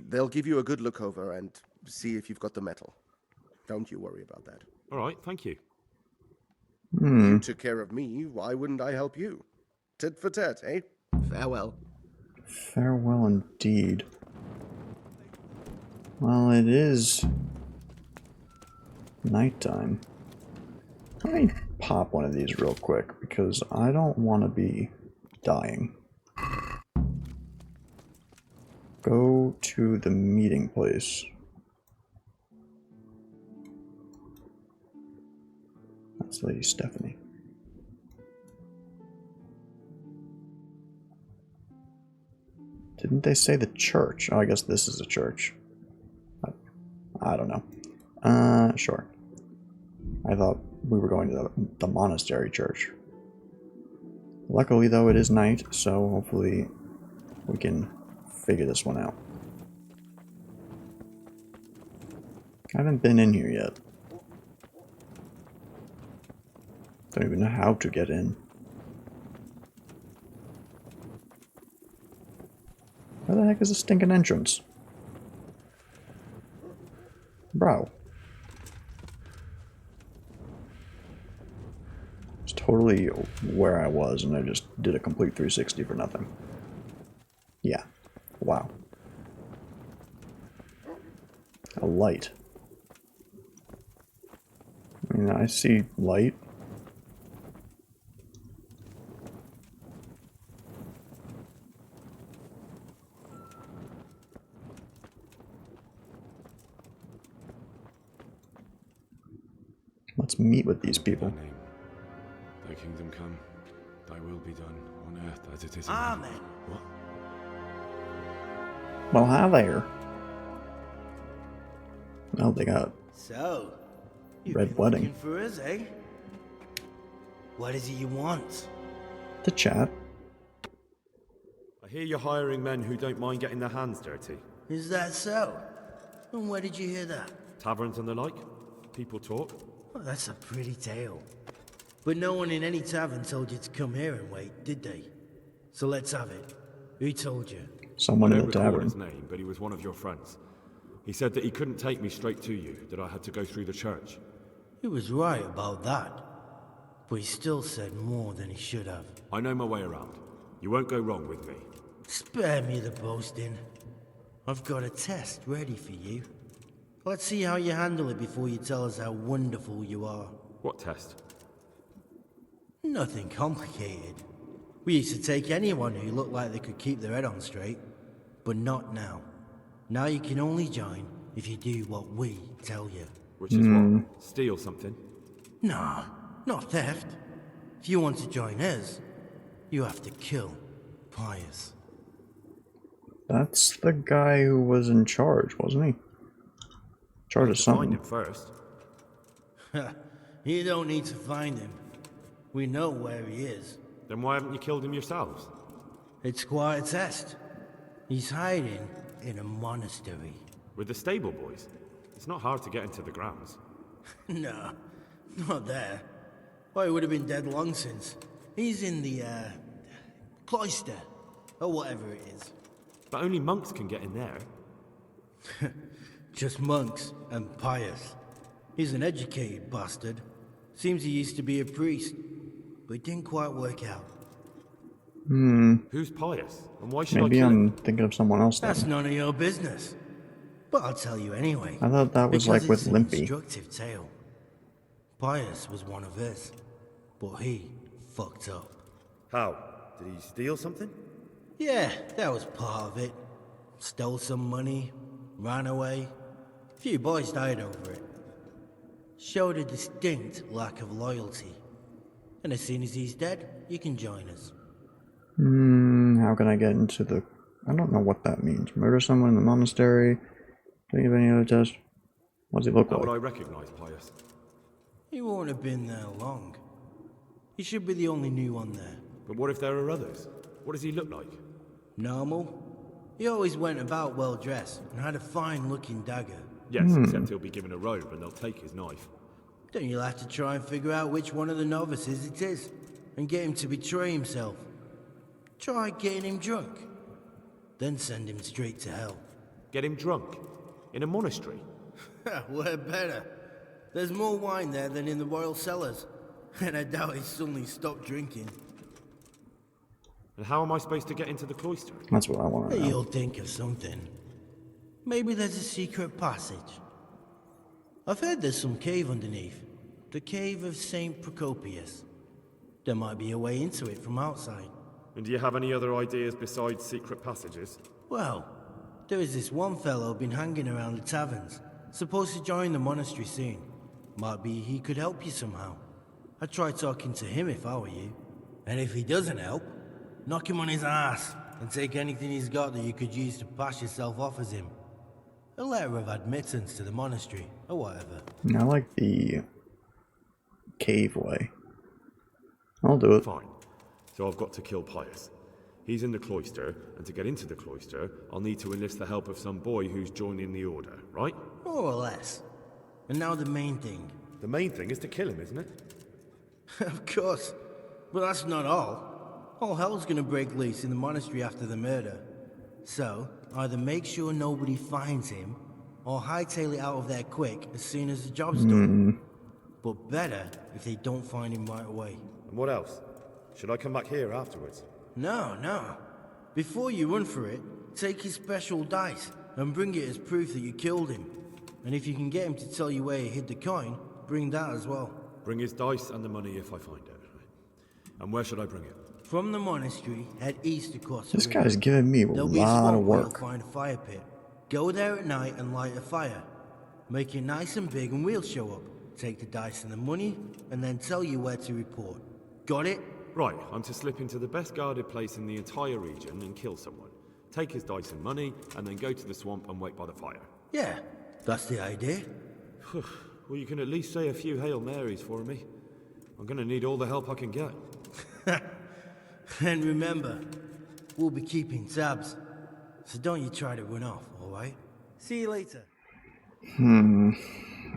Speaker 2: They'll give you a good look over and see if you've got the metal. Don't you worry about that.
Speaker 3: All right, thank you.
Speaker 2: You took care of me, why wouldn't I help you? Tit for tat, eh? Farewell.
Speaker 1: Farewell indeed. Well, it is nighttime. Let me pop one of these real quick because I don't want to be dying. Go to the meeting place. That's Lady Stephanie. Didn't they say the church? Oh, I guess this is a church. I don't know. Sure. I thought we were going to the Monastery church. Luckily, though, it is night, so hopefully we can figure this one out. I haven't been in here yet. Don't even know how to get in. Where the heck is the stinking entrance? Bro. It's totally where I was, and I just did a complete 360 for nothing. Yeah. Wow. A light. I mean, I see light. Let's meet with these people.
Speaker 3: Thy kingdom come, thy will be done on earth as it is in
Speaker 16: Amen.
Speaker 3: heaven. What?
Speaker 1: Well, hi there. Oh, they got
Speaker 17: So,
Speaker 1: red wedding.
Speaker 17: looking for us, eh? What is it you want?
Speaker 1: To chat.
Speaker 3: I hear you're hiring men who don't mind getting their hands dirty.
Speaker 17: Is that so? And where did you hear that?
Speaker 3: Taverns and the like? People talk?
Speaker 17: Well, that's a pretty tale. But no one in any tavern told you to come here and wait, did they? So let's have it. Who told you?
Speaker 1: Someone
Speaker 3: I
Speaker 1: in
Speaker 3: don't
Speaker 1: the
Speaker 3: recall
Speaker 1: tavern.
Speaker 3: his name, but he was one of your friends. He said that he couldn't take me straight to you, that I had to go through the church.
Speaker 17: He was right about that. But he still said more than he should have.
Speaker 3: I know my way around. You won't go wrong with me.
Speaker 17: Spare me the boasting. I've got a test ready for you. Let's see how you handle it before you tell us how wonderful you are.
Speaker 3: What test?
Speaker 17: Nothing complicated. We used to take anyone who looked like they could keep their head on straight, but not now. Now you can only join if you do what we tell you.
Speaker 3: Which is what? Steal something?
Speaker 17: Nah, not theft. If you want to join us, you have to kill Pius.
Speaker 1: That's the guy who was in charge, wasn't he? Charge of
Speaker 3: Find
Speaker 1: something.
Speaker 3: him first.
Speaker 17: You don't need to find him. We know where he is.
Speaker 3: Then why haven't you killed him yourselves?
Speaker 17: It's quite a test. He's hiding in a monastery.
Speaker 3: With the stable boys? It's not hard to get into the grounds.
Speaker 17: No, not there. Why, he would have been dead long since. He's in the, cloister, or whatever it is.
Speaker 3: But only monks can get in there.
Speaker 17: Just monks and Pius. He's an educated bastard. Seems he used to be a priest, but it didn't quite work out.
Speaker 3: Who's Pius? And why should
Speaker 1: Maybe
Speaker 3: I kill
Speaker 1: I'm
Speaker 3: him?
Speaker 1: thinking of someone else then.
Speaker 17: That's none of your business. But I'll tell you anyway.
Speaker 1: I thought that was
Speaker 17: because
Speaker 1: like with
Speaker 17: it's an
Speaker 1: Limpy.
Speaker 17: instructive tale. Pius was one of us, but he fucked up.
Speaker 3: How? Did he steal something?
Speaker 17: Yeah, that was part of it. Stole some money, ran away. A few boys died over it. Showed a distinct lack of loyalty. And as soon as he's dead, you can join us.
Speaker 1: How can I get into the... I don't know what that means. Murder someone in the monastery? Do you have any other test? What does he look
Speaker 3: How
Speaker 1: like?
Speaker 3: would I recognize Pius?
Speaker 17: He won't have been there long. He should be the only new one there.
Speaker 3: But what if there are others? What does he look like?
Speaker 17: Normal. He always went about well dressed and had a fine looking dagger.
Speaker 3: Yes, except he'll be given a robe and they'll take his knife.
Speaker 17: Then you'll have to try and figure out which one of the novices it is and get him to betray himself. Try getting him drunk. Then send him straight to hell.
Speaker 3: Get him drunk? In a monastery?
Speaker 17: We're better. There's more wine there than in the royal cellars. And I doubt he's suddenly stopped drinking.
Speaker 3: And how am I supposed to get into the cloister?
Speaker 1: That's what I want to know.
Speaker 17: You'll think of something. Maybe there's a secret passage. I've heard there's some cave underneath. The cave of St. Procopius. There might be a way into it from outside.
Speaker 3: And do you have any other ideas besides secret passages?
Speaker 17: Well, there is this one fellow been hanging around the taverns. Supposed to join the monastery soon. Might be he could help you somehow. I'd try talking to him if I were you. And if he doesn't help, knock him on his ass and take anything he's got that you could use to pass yourself off as him. A letter of admittance to the monastery, or whatever.
Speaker 1: I like the cave way. I'll do it.
Speaker 3: Fine. So I've got to kill Pius. He's in the cloister, and to get into the cloister, I'll need to enlist the help of some boy who's joining the order, right?
Speaker 17: More or less. And now the main thing.
Speaker 3: The main thing is to kill him, isn't it?
Speaker 17: Of course. But that's not all. All hell's gonna break loose in the monastery after the murder. So, either make sure nobody finds him, or hightail it out of there quick as soon as the job's done. But better if they don't find him right away.
Speaker 3: And what else? Should I come back here afterwards?
Speaker 17: No. Before you run for it, take his special dice and bring it as proof that you killed him. And if you can get him to tell you where he hid the coin, bring that as well.
Speaker 3: Bring his dice and the money if I find it. And where should I bring it?
Speaker 17: From the monastery, head east across the
Speaker 1: This
Speaker 17: river.
Speaker 1: guy's giving me a
Speaker 17: There'll be a
Speaker 1: lot
Speaker 17: swamp
Speaker 1: of
Speaker 17: where you'll
Speaker 1: work.
Speaker 17: find a fire pit. Go there at night and light a fire. Make it nice and big and we'll show up. Take the dice and the money, and then tell you where to report. Got it?
Speaker 3: Right, I'm to slip into the best guarded place in the entire region and kill someone. Take his dice and money, and then go to the swamp and wait by the fire.
Speaker 17: Yeah, that's the idea.
Speaker 3: Well, you can at least say a few Hail Marys for me. I'm gonna need all the help I can get.
Speaker 17: And remember, we'll be keeping tabs. So don't you try to run off, alright? See you later.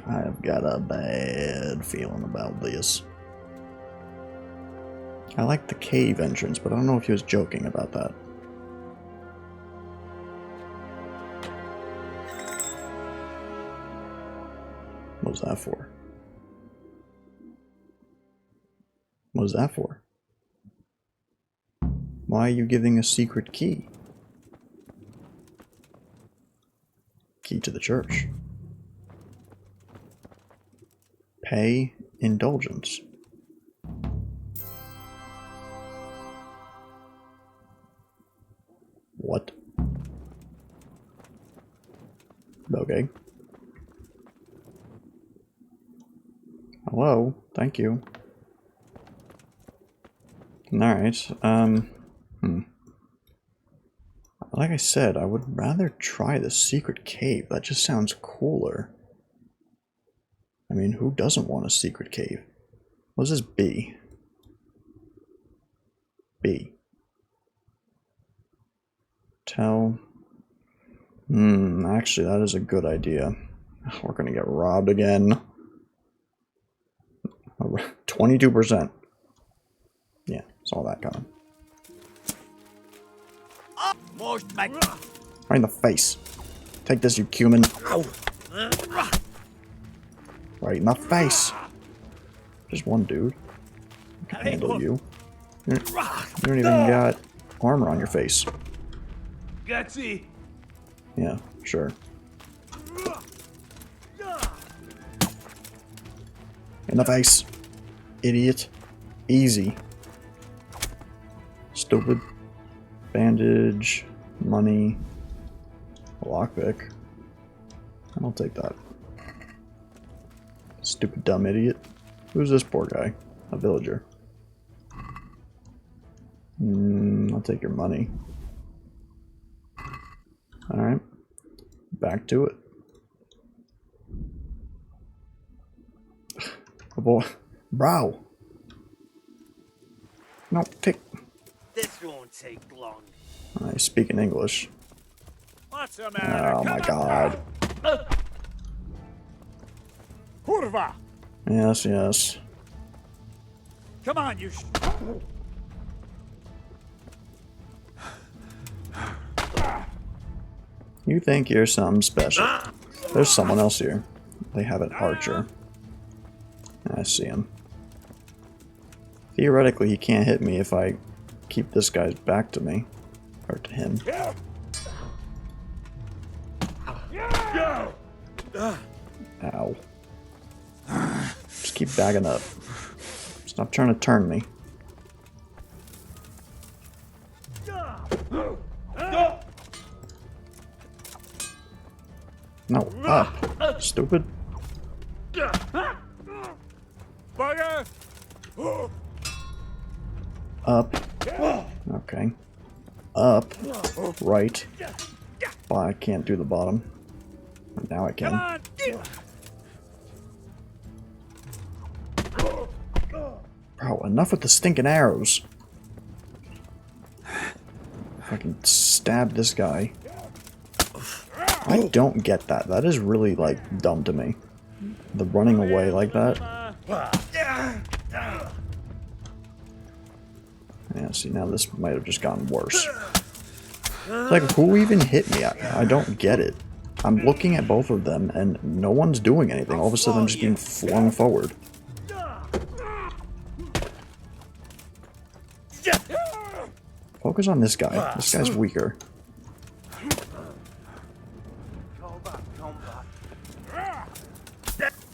Speaker 1: I've got a bad feeling about this. I like the cave entrance, but I don't know if he was joking about that. What was that for? What was that for? Why are you giving a secret key? Key to the church. Pay indulgence. okay. Hello, thank you. Alright, like I said, I would rather try the secret cave. That just sounds cooler. I mean, who doesn't want a secret cave? What does this B? B. Tell. Actually, that is a good idea. We're gonna get robbed again. 22%. Yeah, saw that coming. Right in the face. Take this, you cumin. Right in the face. Just one dude. I can handle you. You don't even got armor on your face.
Speaker 15: Gutsy.
Speaker 1: Yeah, sure. In the face. Idiot. Easy. Stupid. Bandage. Money. Lockpick. I'll take that. Stupid dumb idiot. Who's this poor guy? A villager. I'll take your money. Alright. Back to it. Oh boy. Bro! No, take...
Speaker 15: This won't take long.
Speaker 1: He's speaking English.
Speaker 15: What's the matter?
Speaker 1: Oh my god.
Speaker 15: Kurva!
Speaker 1: Yes, yes.
Speaker 15: Come on, you
Speaker 1: You think you're something special. There's someone else here. They have an archer. I see him. Theoretically, he can't hit me if I keep this guy's back to me. Or to him. Ow. Just keep bagging up. Stop trying to turn me. No, up. Stupid. Up. Okay. Up. Right. Well, I can't do the bottom. Now I can. Bro, enough with the stinking arrows. If I can stab this guy. I don't get that. That is really, like, dumb to me. The running away like that. Yeah, see, now this might have just gotten worse. Like, who even hit me? I don't get it. I'm looking at both of them, and no one's doing anything. All of a sudden, I'm just being flung forward. Focus on this guy. This guy's weaker.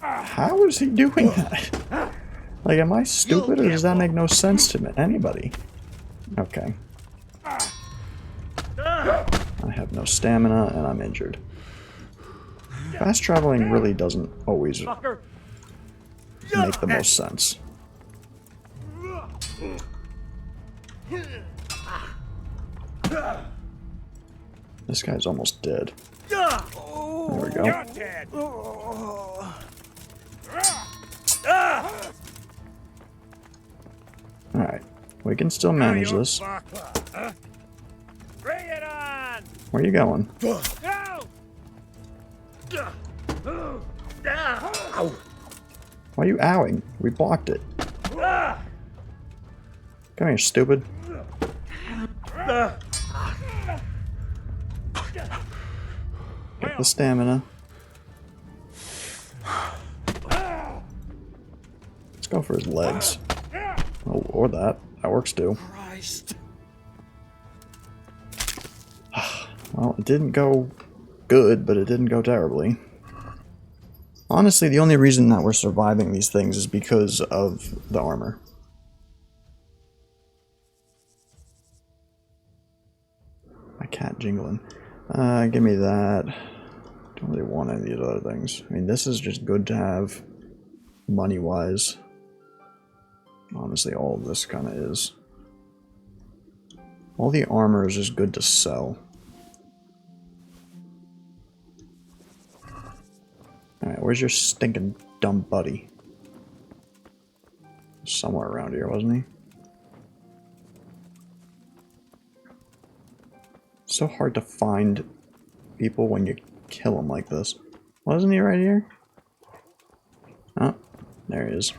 Speaker 1: How is he doing that? Like, am I stupid, or does that make no sense to anybody? Okay. I have no stamina, and I'm injured. Fast traveling really doesn't always make the most sense. This guy's almost dead. There we go. Alright, we can still manage this.
Speaker 15: Bring it on!
Speaker 1: Where are you going? Why are you owing? We blocked it. Come here, stupid. Get the stamina. Let's go for his legs. Oh, or that. That works too. Well, it didn't go good, but it didn't go terribly. Honestly, the only reason that we're surviving these things is because of the armor. My cat jingling. Give me that. Do don't really want any of these other things. I mean, this is just good to have money-wise. Honestly, all of this kind of is. All the armor is just good to sell. Alright, where's your stinking dumb buddy? Somewhere around here, wasn't he? It's so hard to find people when you kill them like this. Wasn't he right here? Oh, there he is.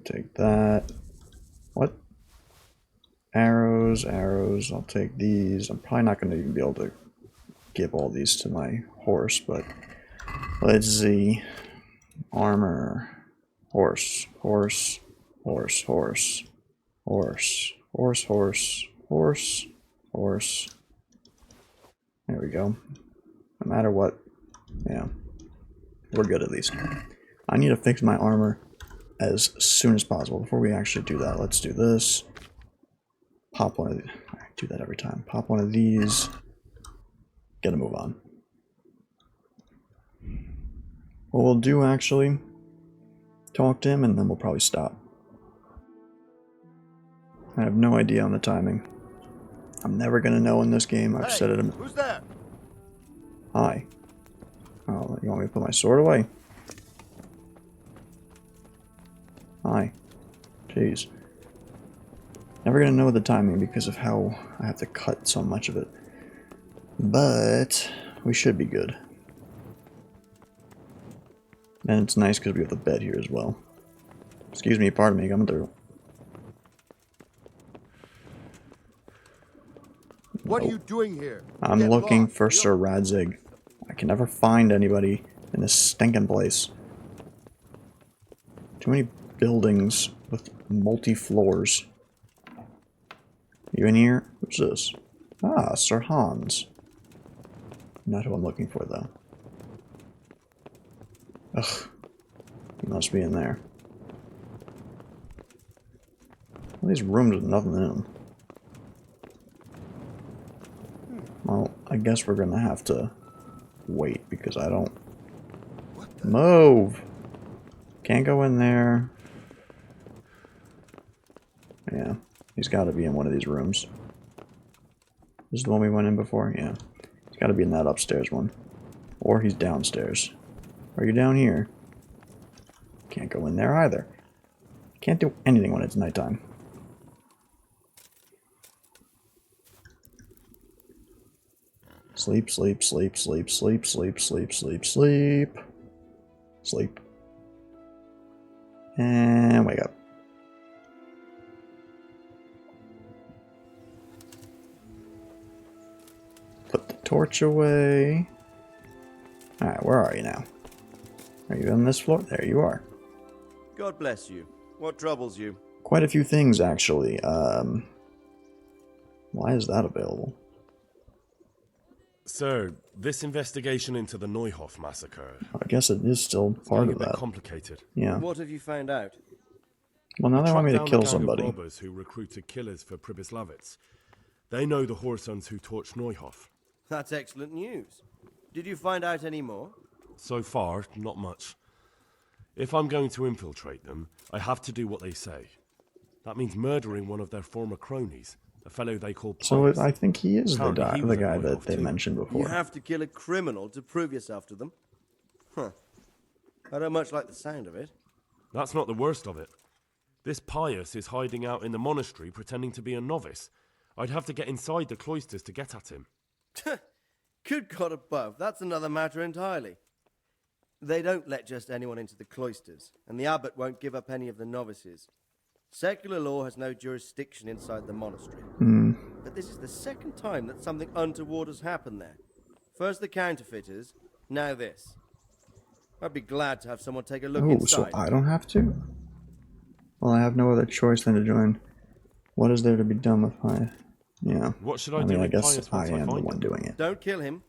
Speaker 1: Take that. What? Arrows, arrows. I'll take these. I'm probably not going to even be able to give all these to my horse, but let's see. Armor. Horse. Horse. Horse. Horse. Horse. Horse. Horse. Horse. Horse. There we go. No matter what. Yeah. We're good at least. I need to fix my armor as soon as possible. Before we actually do that, let's do this. Pop one of these. I do that every time. Pop one of these. Get a move on. What we'll do actually, talk to him and then we'll probably stop. I have no idea on the timing. I'm never gonna know in this game. I've said it.
Speaker 2: Who's there?
Speaker 1: Hi. Oh, you want me to put my sword away? Hi. Jeez. Never gonna know the timing because of how I have to cut so much of it. But we should be good. And it's nice because we have the bed here as well. Excuse me, pardon me, coming through.
Speaker 2: What are you doing here?
Speaker 1: I'm looking for Sir Radzig. I can never find anybody in this stinking place. Too many buildings with multi-floors. You in here? Who's this? Ah, Sir Hans. Not who I'm looking for, though. Ugh. He must be in there. All these rooms with nothing in them. Well, I guess we're gonna have to wait because I don't... Move! Can't go in there. Yeah, he's gotta be in one of these rooms. This is the one we went in before? Yeah. He's gotta be in that upstairs one. Or he's downstairs. Are you down here? Can't go in there either. Can't do anything when it's nighttime. Sleep, sleep, sleep, sleep, sleep, sleep, sleep, sleep, sleep. Sleep. And wake up. Put the torch away. Alright, where are you now? Are you on this floor? There you are.
Speaker 8: God bless you. What troubles you?
Speaker 1: Quite a few things, actually. Why is that available?
Speaker 6: Sir, this investigation into the Neuhof massacre...
Speaker 1: I guess it is still part of that.
Speaker 6: Complicated.
Speaker 1: Yeah.
Speaker 8: What have you found out?
Speaker 1: Well, now they want me to kill
Speaker 6: Tracked down the gang
Speaker 1: somebody.
Speaker 6: of robbers who recruited killers for Pribyslavitz. They know the Horsons who torched Neuhof.
Speaker 8: That's excellent news. Did you find out any more?
Speaker 6: So far, not much. If I'm going to infiltrate them, I have to do what they say. That means murdering one of their former cronies, a fellow they call Pius.
Speaker 1: So I think he is the
Speaker 6: Apparently he was
Speaker 1: guy
Speaker 6: a
Speaker 1: that
Speaker 6: Neuhof
Speaker 1: they
Speaker 6: too.
Speaker 1: mentioned before.
Speaker 8: You have to kill a criminal to prove yourself to them? Huh. I don't much like the sound of it.
Speaker 6: That's not the worst of it. This Pius is hiding out in the monastery pretending to be a novice. I'd have to get inside the cloisters to get at him.
Speaker 8: Good God above, that's another matter entirely. They don't let just anyone into the cloisters, and the abbot won't give up any of the novices. Secular law has no jurisdiction inside the monastery. But this is the second time that something untoward has happened there. First the counterfeiters, now this. I'd be glad to have someone take a look
Speaker 1: Oh,
Speaker 8: inside.
Speaker 1: so I don't have to? Well, I have no other choice than to join. What is there to be done with my... Yeah.
Speaker 6: What should I
Speaker 1: I
Speaker 6: do
Speaker 1: mean, I
Speaker 6: with
Speaker 1: guess
Speaker 6: Pius
Speaker 1: I
Speaker 6: once I
Speaker 1: am the
Speaker 6: find
Speaker 1: one
Speaker 6: him?
Speaker 1: doing it.
Speaker 8: Don't kill him.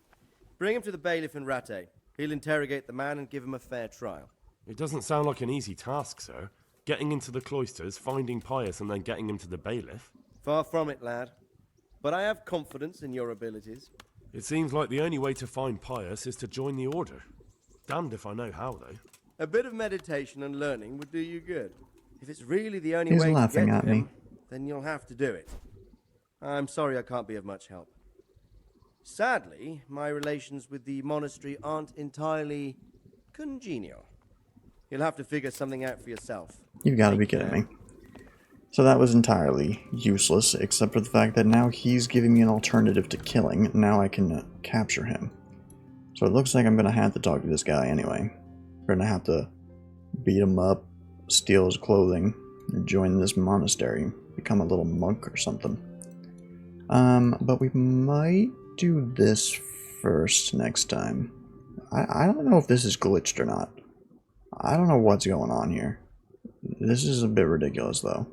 Speaker 8: Bring him to the bailiff in Rattay. He'll interrogate the man and give him a fair trial.
Speaker 6: It doesn't sound like an easy task, sir. Getting into the cloisters, finding Pius, and then getting him to the bailiff.
Speaker 8: Far from it, lad. But I have confidence in your abilities.
Speaker 6: It seems like the only way to find Pius is to join the Order. Damned if I know how, though.
Speaker 2: A bit of meditation and learning would do you good. If it's really the only
Speaker 1: He's
Speaker 2: way to
Speaker 1: laughing
Speaker 2: get
Speaker 1: at
Speaker 2: to
Speaker 1: me.
Speaker 2: him, then you'll have to do it. I'm sorry I can't be of much help. Sadly, my relations with the monastery aren't entirely congenial. You'll have to figure something out for yourself.
Speaker 1: You've got to be kidding me. So that was entirely useless, except for the fact that now he's giving me an alternative to killing. Now I can capture him. So it looks like I'm going to have to talk to this guy anyway. We're going to have to beat him up, steal his clothing, and join this monastery. Become a little monk or something. But we might do this first next time. I don't know if this is glitched or not. I don't know what's going on here. This is a bit ridiculous, though.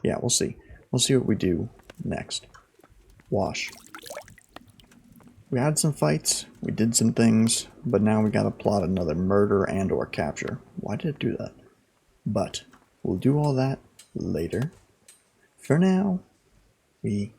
Speaker 1: Yeah, we'll see. We'll see what we do next. Wash. We had some fights, we did some things, but now we gotta plot another murder and or capture. Why did it do that? But we'll do all that later. For now, we